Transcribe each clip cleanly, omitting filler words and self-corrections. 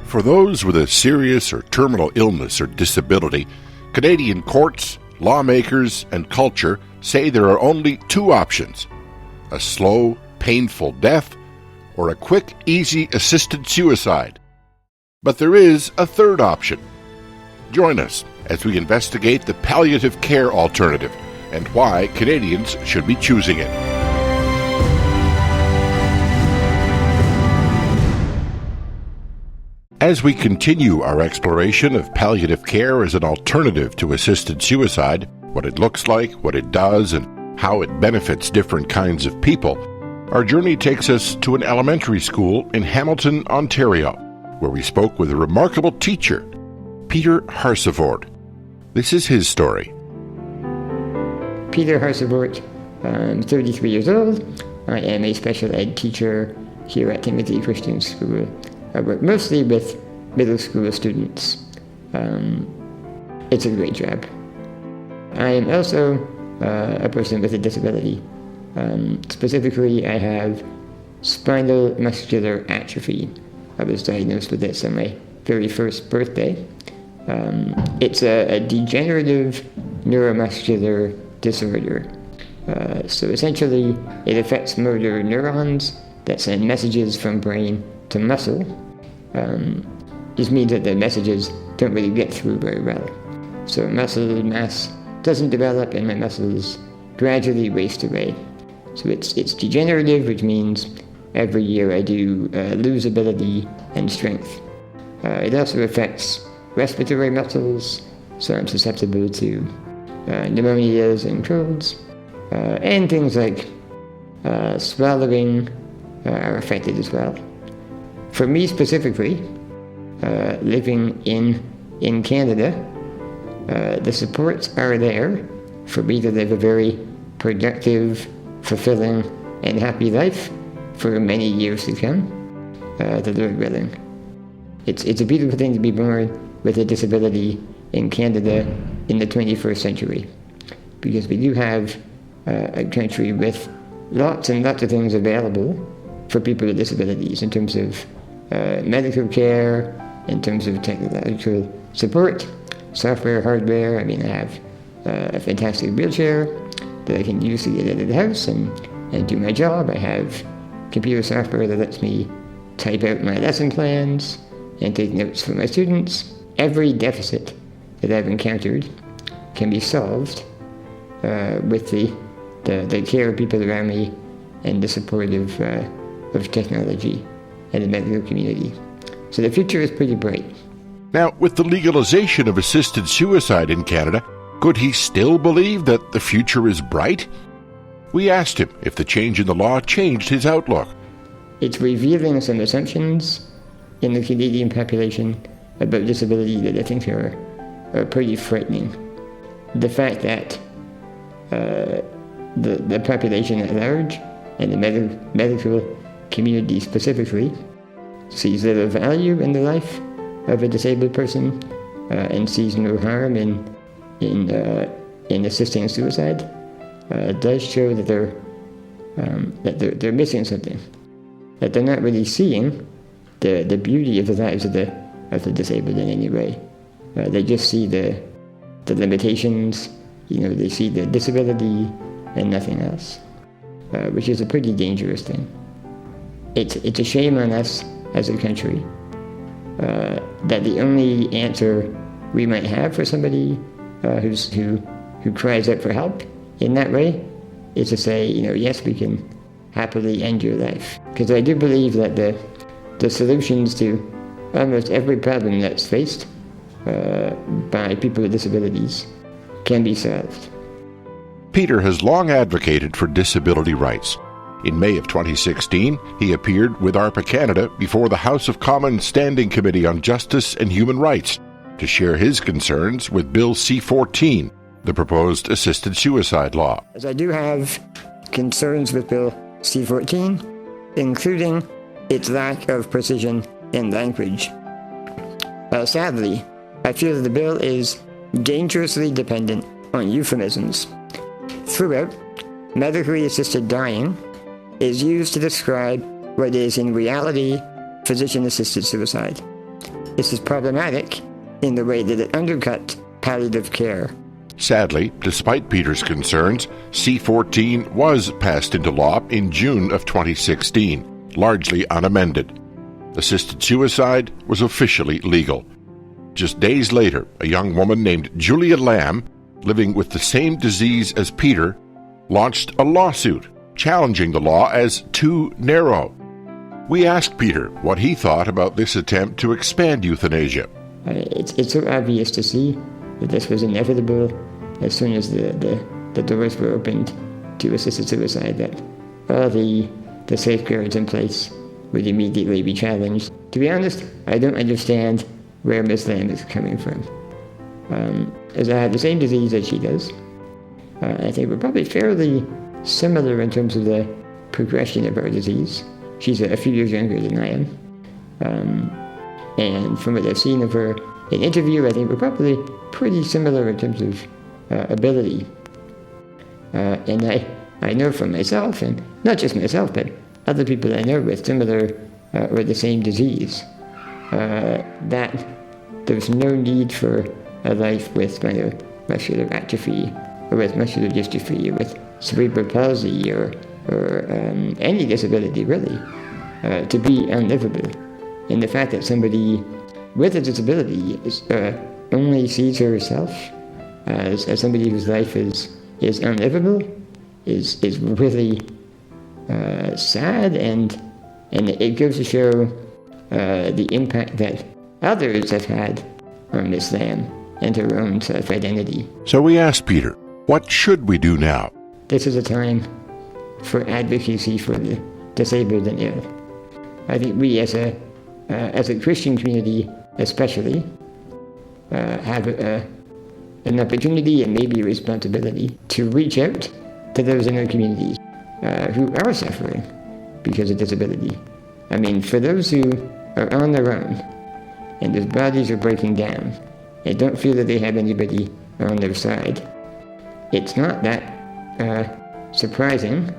For those with a serious or terminal illness or disability, Canadian courts, lawmakers, and culture say there are only two options: a slow, painful death or a quick, easy assisted suicide. But there is a third option. Join us as we investigate the palliative care alternative and why Canadians should be choosing it. As we continue our exploration of palliative care as an alternative to assisted suicide, what it looks like, what it does, and how it benefits different kinds of people, our journey takes us to an elementary school in Hamilton, Ontario, where we spoke with a remarkable teacher, Pieter Harsevoort. This is his story. Pieter Harsevoort. I'm 33 years old. I am a special ed teacher here at Timothy Christian School. I work mostly with middle school students. It's a great job. I am also a person with a disability. Specifically, I have spinal muscular atrophy. I was diagnosed with this on my very first birthday. It's a degenerative neuromuscular disorder. So essentially, it affects motor neurons that send messages from brain to muscle. This means that the messages don't really get through very well. So muscle mass doesn't develop and my muscles gradually waste away. So it's degenerative, which means every year I do lose ability and strength. It also affects respiratory muscles, so I'm susceptible to pneumonias and colds, and things like swallowing are affected as well. For me specifically, living in Canada, the supports are there for me to live a very productive, fulfilling, and happy life for many years to come, the Lord willing. It's a beautiful thing to be born with a disability in Canada in the 21st century, because we do have a country with lots and lots of things available for people with disabilities in terms of medical care, in terms of technological support, software, hardware. I mean, I have a fantastic wheelchair that I can use to get out of the house and do my job. I have computer software that lets me type out my lesson plans and take notes for my students. Every deficit that I've encountered can be solved with the care of people around me and the support of technology and the medical community. So the future is pretty bright. Now, with the legalization of assisted suicide in Canada, could he still believe that the future is bright? We asked him if the change in the law changed his outlook. It's revealing some assumptions in the Canadian population about disability that I think are pretty frightening. The fact that the population at large and the medical community specifically sees little value in the life of a disabled person and sees no harm in assisting suicide does show that they're missing something, that they're not really seeing the beauty of the lives of the disabled in any way. They just see the limitations, they see the disability and nothing else, which is a pretty dangerous thing. It's a shame on us as a country that the only answer we might have for somebody who cries out for help in that way is to say, yes, we can happily end your life. Because I do believe that the solutions to almost every problem that's faced by people with disabilities can be solved. Pieter has long advocated for disability rights. In May of 2016, he appeared with ARPA Canada before the House of Commons Standing Committee on Justice and Human Rights to share his concerns with Bill C-14, the proposed assisted suicide law. As I do have concerns with Bill C-14, including its lack of precision in language. Sadly, I feel that the bill is dangerously dependent on euphemisms. Throughout, medically assisted dying is used to describe what is in reality physician-assisted suicide. This is problematic in the way that it undercut palliative care. Sadly, despite Pieter's concerns, C-14 was passed into law in June of 2016, largely unamended. Assisted suicide was officially legal. Just days later, a young woman named Julia Lamb, living with the same disease as Pieter, launched a lawsuit challenging the law as too narrow. We asked Pieter what he thought about this attempt to expand euthanasia. It's so obvious to see that this was inevitable as soon as the doors were opened to assisted suicide, that all the safeguards in place would immediately be challenged. To be honest, I don't understand where Ms. Lamb is coming from. As I have the same disease as she does, I think we're probably fairly similar in terms of the progression of our disease. She's a few years younger than I am. And from what I've seen of her in interview, I think we're probably pretty similar in terms of ability. And I know from myself, and not just myself, but other people I know with similar or the same disease, that there's no need for a life with muscular atrophy, or with muscular dystrophy, or with cerebral palsy, or any disability really, to be unlivable. And the fact that somebody with a disability only sees herself as somebody whose life is unlivable is really sad, and it goes to show the impact that others have had on Miss Lamb and her own self-identity. So we asked Pieter, what should we do now? This is a time for advocacy for the disabled and ill. I think we as a Christian community especially have an opportunity and maybe a responsibility to reach out to those in our community who are suffering because of disability. I mean, for those who are on their own and whose bodies are breaking down and don't feel that they have anybody on their side, it's not that surprising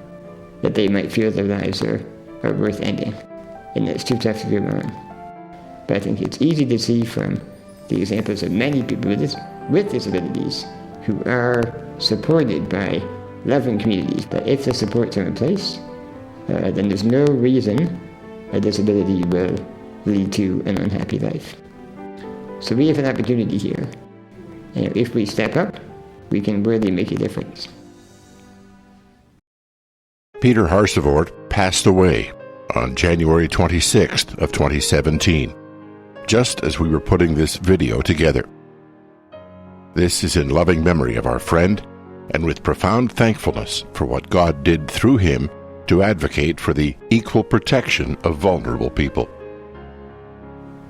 that they might feel their lives are worth ending, and it's too tough to go on. But I think it's easy to see from the examples of many people with disabilities who are supported by loving communities. But if the supports are in place, then there's no reason a disability will lead to an unhappy life. So we have an opportunity here. And if we step up, we can really make a difference. Pieter Harsevoort passed away on January 26th of 2017, just as we were putting this video together. This is in loving memory of our friend, and with profound thankfulness for what God did through him to advocate for the equal protection of vulnerable people.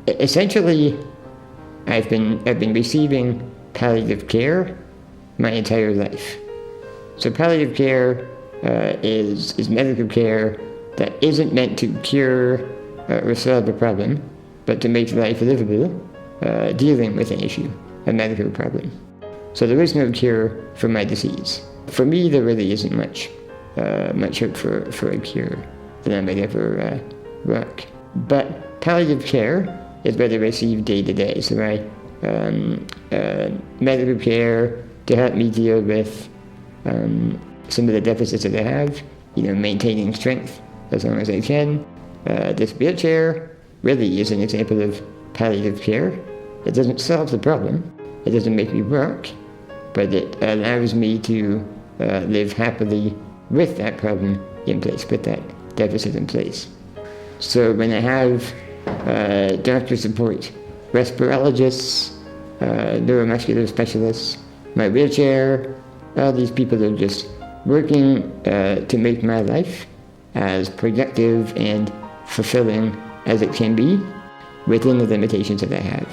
Essentially, I've been receiving palliative care my entire life. So palliative care is medical care that isn't meant to cure or solve a problem, but to make life livable, dealing with an issue, a medical problem. So there is no cure for my disease. For me, there really isn't much hope for a cure that I might ever work. But palliative care is what I receive day to day. So medical care to help me deal with some of the deficits that I have, maintaining strength as long as I can. This wheelchair really is an example of palliative care. It doesn't solve the problem, it doesn't make me work, but it allows me to live happily with that problem in place, with that deficit in place. So when I have doctor support, respirologists, neuromuscular specialists, my wheelchair, all these people are just working to make my life as productive and fulfilling as it can be within the limitations that I have.